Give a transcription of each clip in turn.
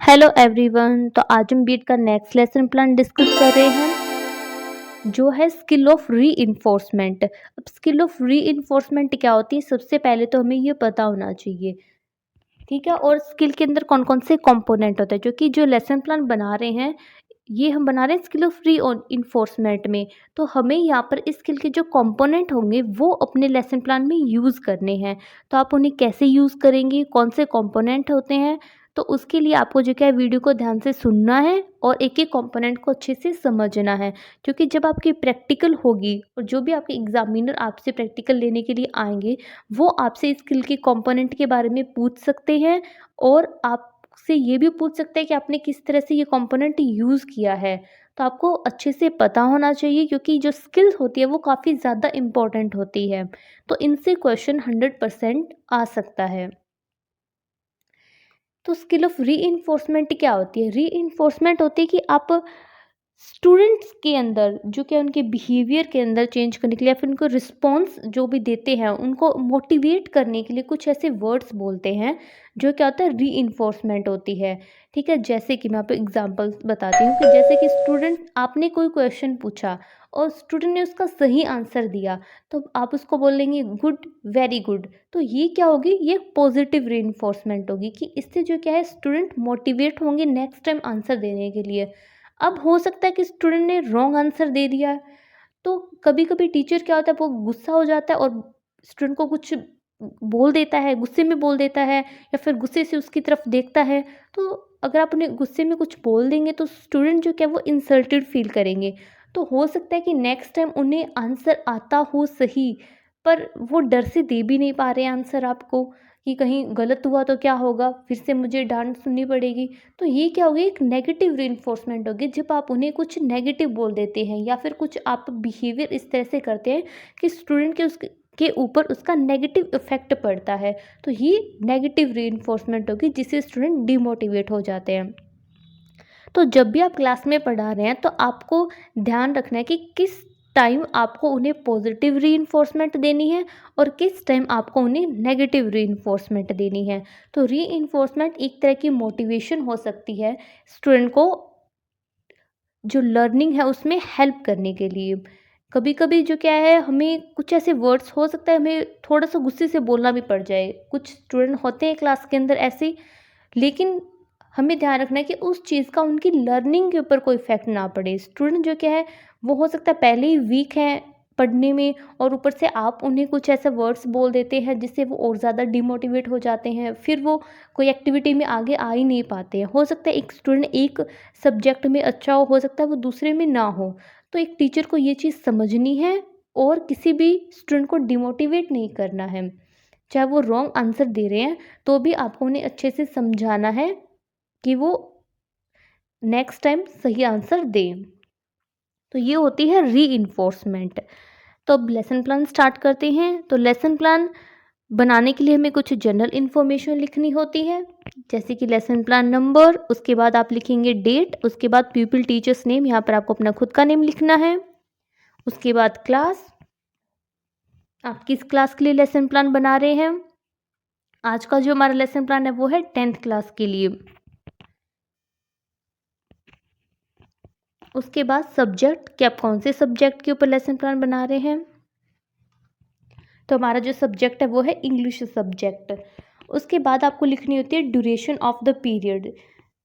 Hello everyone. तो आज हम बीट का नेक्स्ट लेसन प्लान डिस्कस कर रहे हैं जो है स्किल ऑफ री इन्फोर्समेंट। अब स्किल ऑफ री इन्फोर्समेंट क्या होती है, सबसे पहले तो हमें ये पता होना चाहिए, ठीक है। और स्किल के अंदर कौन कौन से कंपोनेंट होते हैं, जो कि जो लेसन प्लान बना रहे हैं ये हम बना रहे हैं स्किल ऑफ री इन्फोर्समेंट में। तो हमें यहाँ पर इस स्किल के जो कंपोनेंट होंगे वो अपने लेसन प्लान में यूज़ करने हैं। तो आप उन्हें कैसे यूज़ करेंगे, कौन से कंपोनेंट होते हैं, तो उसके लिए आपको जो क्या है वीडियो को ध्यान से सुनना है और एक एक कंपोनेंट को अच्छे से समझना है। क्योंकि जब आपकी प्रैक्टिकल होगी और जो भी आपके एग्जामिनर आपसे प्रैक्टिकल लेने के लिए आएंगे वो आपसे इस स्किल के कंपोनेंट के बारे में पूछ सकते हैं और आपसे ये भी पूछ सकते हैं कि आपने किस तरह से ये कंपोनेंट यूज़ किया है। तो आपको अच्छे से पता होना चाहिए क्योंकि जो स्किल्स होती है वो काफ़ी ज़्यादा इम्पोर्टेंट होती है। तो इनसे क्वेश्चन 100% आ सकता है। तो स्किल ऑफ रीइंफोर्समेंट क्या होती है? रीइंफोर्समेंट होती है कि आप स्टूडेंट्स के अंदर जो क्या उनके बिहेवियर के अंदर चेंज करने के लिए या फिर उनको रिस्पॉन्स जो भी देते हैं उनको मोटिवेट करने के लिए कुछ ऐसे वर्ड्स बोलते हैं जो क्या होता है रीइंफोर्समेंट होती है। ठीक है, जैसे कि मैं आपको एग्जांपल बताती हूँ कि जैसे कि स्टूडेंट आपने कोई क्वेश्चन पूछा और स्टूडेंट ने उसका सही आंसर दिया तो आप उसको बोलेंगे गुड, वेरी गुड। तो ये क्या होगी, ये पॉजिटिव रीइंफोर्समेंट होगी कि इससे जो क्या है स्टूडेंट मोटिवेट होंगे नेक्स्ट टाइम आंसर देने के लिए। अब हो सकता है कि स्टूडेंट ने रॉन्ग आंसर दे दिया है, तो कभी-कभी टीचर क्या होता है वो गुस्सा हो जाता है और स्टूडेंट को कुछ बोल देता है, गुस्से में बोल देता है या फिर गुस्से से उसकी तरफ देखता है। तो अगर आप उन्हें गुस्से में कुछ बोल देंगे तो स्टूडेंट जो क्या है वो इंसल्टेड फ़ील करेंगे। तो हो सकता है कि नेक्स्ट टाइम उन्हें आंसर आता हो सही, पर वो डर से दे भी नहीं पा रहे हैं आंसर आपको कि कहीं गलत हुआ तो क्या होगा, फिर से मुझे डाँट सुननी पड़ेगी। तो ये क्या होगी, एक नेगेटिव रीइंफोर्समेंट होगी जब आप उन्हें कुछ नेगेटिव बोल देते हैं या फिर कुछ आप बिहेवियर इस तरह से करते हैं कि स्टूडेंट के ऊपर उसका नेगेटिव इफेक्ट पड़ता है। तो ये नेगेटिव रीइंफोर्समेंट होगी जिससे स्टूडेंट डिमोटिवेट हो जाते हैं। तो जब भी आप क्लास में पढ़ा रहे हैं तो आपको ध्यान रखना है कि किस टाइम आपको उन्हें पॉजिटिव रीइंफोर्समेंट देनी है और किस टाइम आपको उन्हें नेगेटिव रीइंफोर्समेंट देनी है। तो रीइंफोर्समेंट एक तरह की मोटिवेशन हो सकती है स्टूडेंट को जो लर्निंग है उसमें हेल्प करने के लिए। कभी-कभी जो क्या है हमें कुछ ऐसे वर्ड्स हो सकता है हमें थोड़ा-सा गुस्से से बोलना भी पड़ जाए। कुछ स्टूडेंट होते हैं क्लास के अंदर ऐसे, लेकिन हमें ध्यान रखना है कि उस चीज़ का उनकी लर्निंग के ऊपर कोई इफ़ेक्ट ना पड़े। स्टूडेंट जो क्या है वो हो सकता है पहले ही वीक हैं पढ़ने में और ऊपर से आप उन्हें कुछ ऐसे वर्ड्स बोल देते हैं जिससे वो और ज़्यादा डिमोटिवेट हो जाते हैं। फिर वो कोई एक्टिविटी में आगे आ ही नहीं पाते हैं। हो सकता है एक स्टूडेंट एक सब्जेक्ट में अच्छा हो सकता है वो दूसरे में ना हो। तो एक टीचर को ये चीज़ समझनी है और किसी भी स्टूडेंट को डिमोटिवेट नहीं करना है। चाहे वो रॉन्ग आंसर दे रहे हैं तो भी आपको उन्हें अच्छे से समझाना है कि वो नेक्स्ट टाइम सही आंसर दें। तो ये होती है रीइंफोर्समेंट। तो अब लेसन प्लान स्टार्ट करते हैं। तो लेसन प्लान बनाने के लिए हमें कुछ जनरल इन्फॉर्मेशन लिखनी होती है, जैसे कि लेसन प्लान नंबर, उसके बाद आप लिखेंगे डेट, उसके बाद पीपल टीचर्स नेम, यहाँ पर आपको अपना खुद का नेम लिखना है। उसके बाद क्लास, आप किस क्लास के लिए लेसन प्लान बना रहे हैं। आज का जो हमारा लेसन प्लान है वो है 10th क्लास के लिए। उसके बाद सब्जेक्ट, कि आप कौन से सब्जेक्ट के ऊपर लेसन प्लान बना रहे हैं। तो हमारा जो सब्जेक्ट है वो है इंग्लिश सब्जेक्ट। उसके बाद आपको लिखनी होती है ड्यूरेशन ऑफ द पीरियड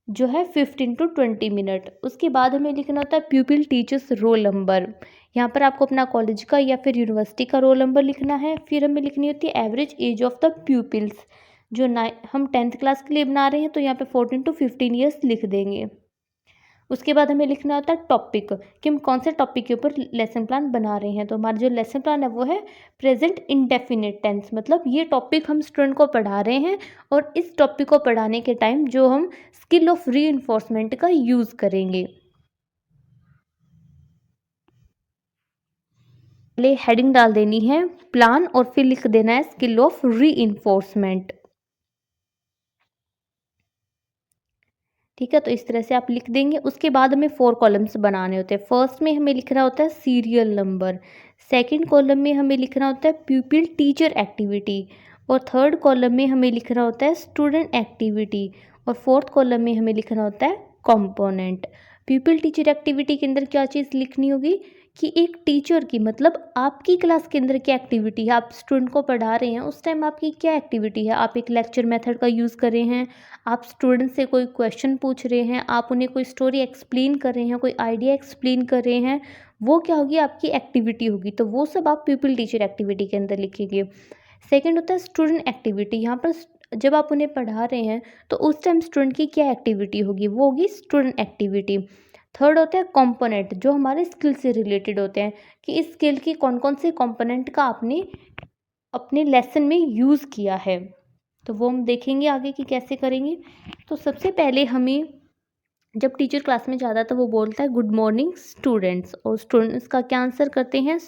जो है 15 to 20 मिनट। उसके बाद हमें लिखना होता है प्यूपिल टीचर्स रोल नंबर। यहाँ पर आपको अपना कॉलेज का या फिर यूनिवर्सिटी का रोल नंबर लिखना है। फिर हमें लिखनी होती है average age of the pupils, जो हम 10th क्लास के लिए बना रहे हैं तो यहाँ पे 14 to 15 ईयर्स लिख देंगे। उसके बाद हमें लिखना होता है टॉपिक, कि हम कौन से टॉपिक के ऊपर लेसन प्लान बना रहे हैं। तो हमारा जो लेसन प्लान है वो है प्रेजेंट इंडेफिनिट टेंस, मतलब ये टॉपिक हम स्टूडेंट को पढ़ा रहे हैं और इस टॉपिक को पढ़ाने के टाइम जो हम स्किल ऑफ रीइंफोर्समेंट का यूज़ करेंगे। पहले हेडिंग डाल देनी है प्लान और फिर लिख देना है स्किल ऑफ रीइंफोर्समेंट। ठीक है, तो इस तरह से आप लिख देंगे। उसके बाद हमें 4 कॉलम्स बनाने होते हैं। फर्स्ट में हमें लिखना होता है सीरियल नंबर, सेकंड कॉलम में हमें लिखना होता है प्यूपिल टीचर एक्टिविटी और थर्ड कॉलम में हमें लिखना होता है स्टूडेंट एक्टिविटी और फोर्थ कॉलम में हमें लिखना होता है कंपोनेंट। पीपल टीचर एक्टिविटी के अंदर क्या चीज़ लिखनी होगी कि एक टीचर की मतलब आपकी क्लास के अंदर क्या एक्टिविटी है, आप स्टूडेंट को पढ़ा रहे हैं उस टाइम आपकी क्या एक्टिविटी है। आप एक लेक्चर मेथड का यूज़ कर रहे हैं, आप स्टूडेंट से कोई क्वेश्चन पूछ रहे हैं, आप उन्हें कोई स्टोरी एक्सप्लेन कर रहे हैं, कोई आइडिया एक्सप्लेन कर रहे हैं, वो क्या होगी आपकी एक्टिविटी होगी। तो वो सब आप पीपल टीचर एक्टिविटी के अंदर लिखेंगे। सेकेंड होता है स्टूडेंट एक्टिविटी। यहाँ पर जब आप उन्हें पढ़ा रहे हैं तो उस टाइम स्टूडेंट की क्या एक्टिविटी होगी, वो होगी स्टूडेंट एक्टिविटी। थर्ड होता है कंपोनेंट, जो हमारे स्किल से रिलेटेड होते हैं कि इस स्किल की कौन कौन से कंपोनेंट का आपने अपने लेसन में यूज़ किया है। तो वो हम देखेंगे आगे कि कैसे करेंगे। तो सबसे पहले हमें जब टीचर क्लास में जाता है तो वो बोलता है गुड मॉर्निंग स्टूडेंट्स, और स्टूडेंट्स का क्या आंसर करते हैं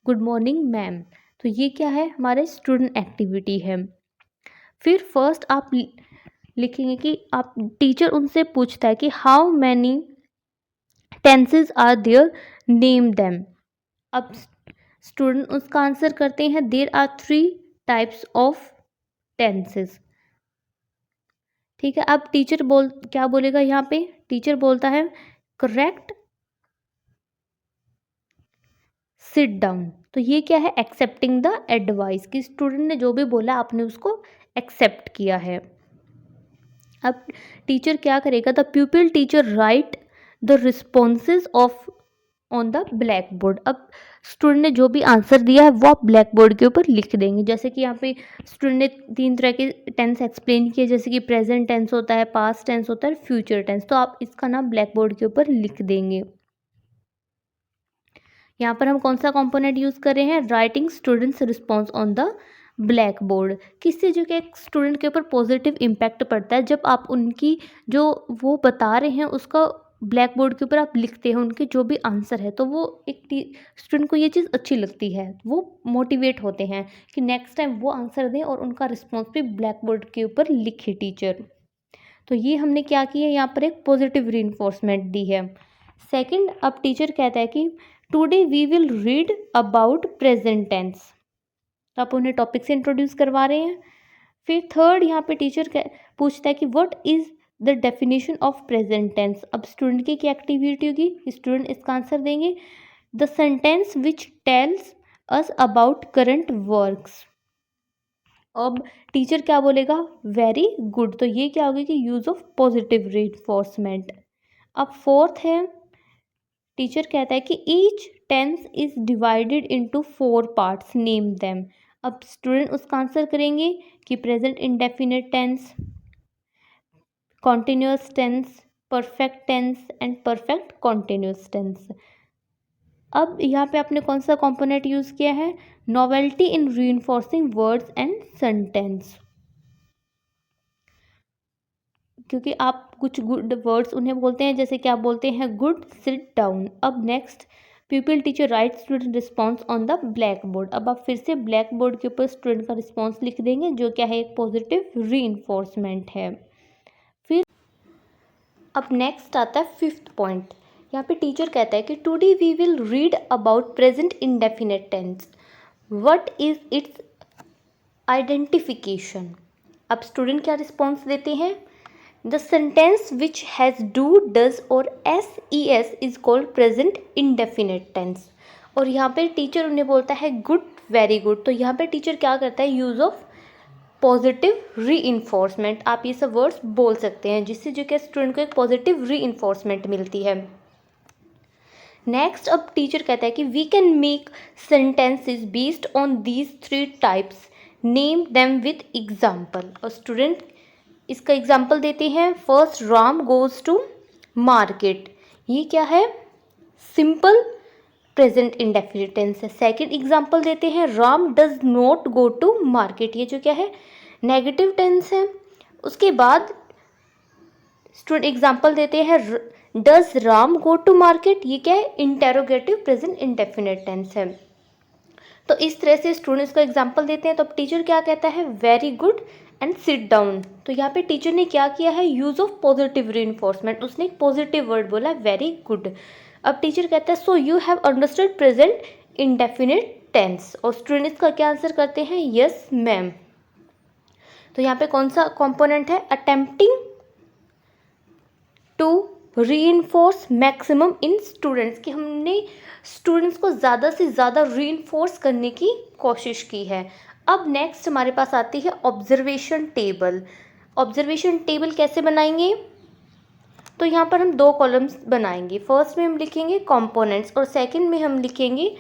गुड मॉर्निंग मैम। तो ये क्या है हमारे स्टूडेंट एक्टिविटी है। फिर फर्स्ट आप लिखेंगे कि आप टीचर उनसे पूछता है कि how many tenses are there, name them. अब स्टूडेंट उसका आंसर करते हैं there are 3 types of tenses. ठीक है, अब टीचर क्या बोलेगा यहाँ पे, टीचर बोलता है करेक्ट सिट डाउन। तो ये क्या है एक्सेप्टिंग द एडवाइस, कि स्टूडेंट ने जो भी बोला आपने उसको एक्सेप्ट किया है। अब टीचर क्या करेगा, the प्यूपिल teacher right the responses of on the black board. अब स्टूडेंट ने जो भी आंसर दिया है वो आप ब्लैक बोर्ड के ऊपर लिख देंगे। जैसे कि यहाँ पे स्टूडेंट ने 3 तरह के टेंस एक्सप्लेन किए, जैसे कि प्रेजेंट टेंस होता है, पास्ट टेंस होता है, फ्यूचर टेंस। तो आप इसका नाम ब्लैक बोर्ड के ऊपर लिख देंगे। यहाँ पर हम कौन सा कंपोनेंट यूज़ कर रहे हैं, writing students response on the black board. किससे जो कि एक स्टूडेंट के ऊपर पॉजिटिव इम्पैक्ट पड़ता है जब आप उनकी जो वो बता रहे हैं उसका ब्लैक बोर्ड के ऊपर आप लिखते हैं उनके जो भी आंसर है, तो वो एक स्टूडेंट को ये चीज़ अच्छी लगती है, वो मोटिवेट होते हैं कि नेक्स्ट टाइम वो आंसर दें और उनका रिस्पॉन्स भी ब्लैक बोर्ड के ऊपर लिखे टीचर। तो ये हमने क्या किया, यहाँ पर एक पॉजिटिव रीइंफोर्समेंट दी है। सेकंड, अब टीचर कहता है कि today we will read about present tense. तो आप उन्हें टॉपिक से इंट्रोड्यूस करवा रहे हैं। फिर थर्ड, यहाँ पे टीचर पूछता है कि what is the definition of present tense. अब स्टूडेंट की क्या एक्टिविटी होगी, स्टूडेंट इसका आंसर देंगे the sentence which tells us about current works. अब टीचर क्या बोलेगा, वेरी गुड। तो ये क्या होगी कि यूज़ ऑफ पॉजिटिव रीइंफोर्समेंट। अब फोर्थ है, टीचर कहता है कि each tense is divided into 4 parts, name them. अब स्टूडेंट उसका आंसर करेंगे कि present indefinite tense, continuous tense, perfect tense and perfect continuous tense. अब यहाँ पे आपने कौन सा कंपोनेंट यूज़ किया है, novelty in reinforcing words and sentence, क्योंकि आप कुछ गुड वर्ड्स उन्हें बोलते हैं, जैसे कि आप बोलते हैं गुड सिट डाउन। अब next, people teacher right student response on the black board. अब आप फिर से ब्लैक बोर्ड के ऊपर स्टूडेंट का रिस्पॉन्स लिख देंगे, जो क्या है एक पॉजिटिव रीइंफोर्समेंट है। फिर अब नेक्स्ट आता है फिफ्थ पॉइंट। यहाँ पे टीचर कहता है कि today we will read about present indefinite tense, what is its identification. अब स्टूडेंट क्या रिस्पॉन्स देते हैं, the sentence which has do, does और S is called present indefinite tense. और यहाँ पे टीचर उन्हें बोलता है गुड, वेरी गुड। तो यहाँ पे टीचर क्या करता है, यूज़ ऑफ पॉजिटिव रीइंफोर्समेंट। आप ये सब वर्ड्स बोल सकते हैं जिससे जो कि स्टूडेंट को एक पॉजिटिव रीइंफोर्समेंट मिलती है। नेक्स्ट, अब टीचर कहता है कि we can make sentences based on these 3 types, name them with example. और स्टूडेंट इसका एग्जाम्पल देते हैं। First, Ram goes to market, ये क्या है, सिंपल प्रेजेंट इंडेफिनिट टेंस है। सेकेंड एग्जाम्पल देते हैं, Ram does not go to market, ये जो क्या है नेगेटिव टेंस है। उसके बाद स्टूडेंट एग्जाम्पल देते हैं, does Ram go to market, ये क्या है इंटेरोगेटिव प्रेजेंट इंडेफिनिट टेंस है। तो इस तरह से स्टूडेंट्स का एग्जाम्पल देते हैं। तो अब टीचर क्या कहता है, very good and sit down. तो यहाँ पे टीचर ने क्या किया है, यूज़ ऑफ पॉजिटिव रीइंफोर्समेंट, उसने एक पॉजिटिव वर्ड बोला वेरी गुड। अब टीचर कहता है so you have understood present indefinite tense, और स्टूडेंट्स का क्या आंसर करते हैं, यस मैम। तो यहाँ पे कौन सा कंपोनेंट है, attempting reinforce maximum in students, कि हमने स्टूडेंट्स को ज़्यादा से ज़्यादा रीइंफोर्स करने की कोशिश की है। अब नेक्स्ट हमारे पास आती है ऑब्जर्वेशन टेबल। ऑब्जर्वेशन टेबल कैसे बनाएंगे? तो यहाँ पर हम दो कॉलम्स बनाएंगे। फर्स्ट में हम लिखेंगे कंपोनेंट्स और सेकंड में हम लिखेंगे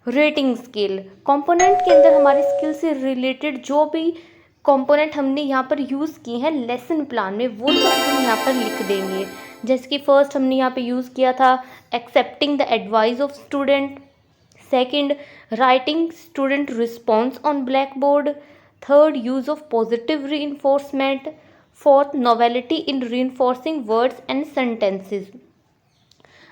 रेटिंग स्केल। कंपोनेंट के अंदर हमारी स्किल से रिलेटेड जो भी कंपोनेंट हमने यहाँ पर यूज़ किए हैं लेसन प्लान में, वो सब हम यहाँ पर लिख देंगे। जैसे कि फर्स्ट हमने यहाँ पे यूज़ किया था accepting the advice of student, second writing student response on black board, third use of positive reinforcement, fourth novelty in reinforcing words and sentences.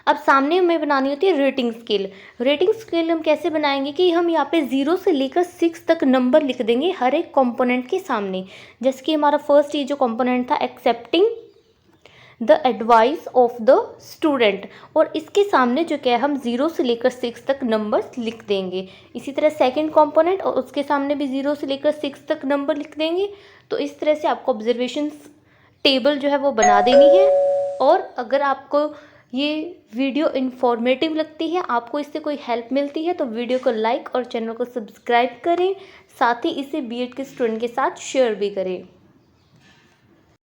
अब सामने हमें बनानी होती है रेटिंग स्केल। रेटिंग स्केल हम कैसे बनाएंगे कि हम यहाँ पे 0 से लेकर 6 तक नंबर लिख देंगे हर एक कंपोनेंट के सामने। जैसे कि हमारा फर्स्ट ये जो कंपोनेंट था accepting the advice of the student, और इसके सामने जो क्या है हम 0 से लेकर 6 तक नंबर्स लिख देंगे। इसी तरह सेकंड कंपोनेंट और उसके सामने भी 0 से लेकर 6 तक नंबर लिख देंगे। तो इस तरह से आपको ऑब्जर्वेशन टेबल जो है वो बना देनी है। और अगर आपको ये वीडियो इन्फॉर्मेटिव लगती है, आपको इससे कोई हेल्प मिलती है, तो वीडियो को लाइक और चैनल को सब्सक्राइब करें, साथ ही इसे बीएड के स्टूडेंट के साथ शेयर भी करें।